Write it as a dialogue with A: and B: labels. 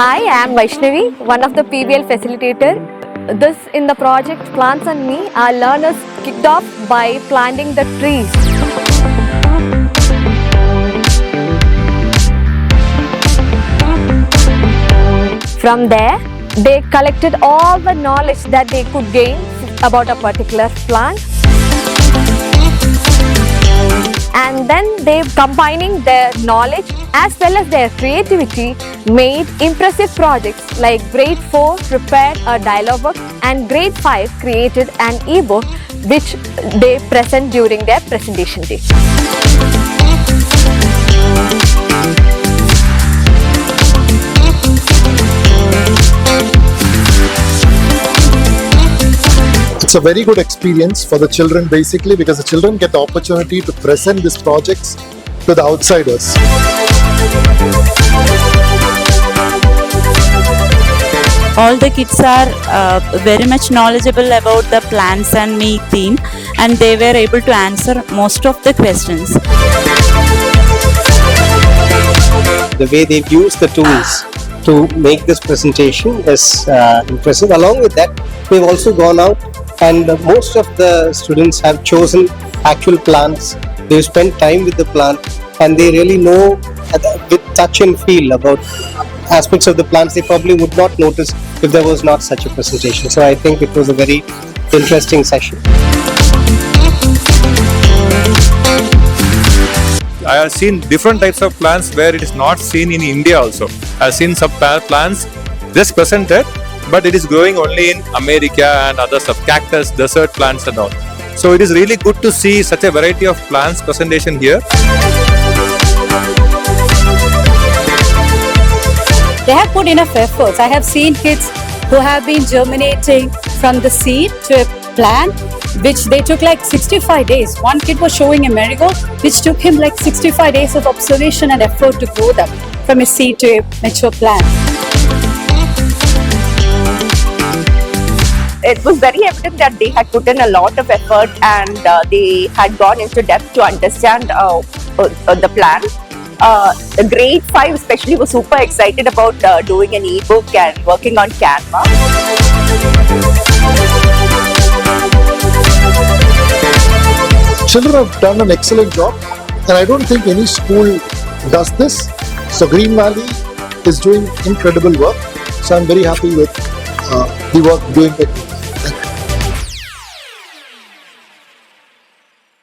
A: Hi, I am Vaishnavi, one of the PBL facilitator. This in the project Plants and Me, our learners kicked off by planting the trees. From there, they collected all the knowledge that they could gain about a particular plant. And then they, combining their knowledge as well as their creativity, made impressive projects like grade 4 prepared a dialogue book and grade 5 created an e-book which they present during their presentation day.
B: It's a very good experience for the children basically because the children get the opportunity to present these projects to the outsiders.
C: All the kids are very much knowledgeable about the Plants and Me theme, and they were able to answer most of the questions.
D: The way they've used the tools to make this presentation is impressive. Along with that, we've also gone out and most of the students have chosen actual plants. They've spent time with the plant and they really know with touch and feel about aspects of the plants they probably would not notice if there was not such a presentation. So I think it was a very interesting session.
E: I have seen different types of plants where it is not seen in India also. I have seen some plants just presented, but it is growing only in America and other stuff, cactus, desert plants and all. So it is really good to see such a variety of plants presentation here.
F: They have put enough efforts. I have seen kids who have been germinating from the seed to a plant, which they took like 65 days. One kid was showing a marigold, which took him like 65 days of observation and effort to grow them from a seed to a mature plant.
G: It was very evident that they had put in a lot of effort and they had gone into depth to understand the plan. The grade 5 especially was super excited about doing an e-book and working on Canva.
B: Children have done an excellent job and I don't think any school does this. So GreenValley is doing incredible work. So I'm very happy with the work doing it.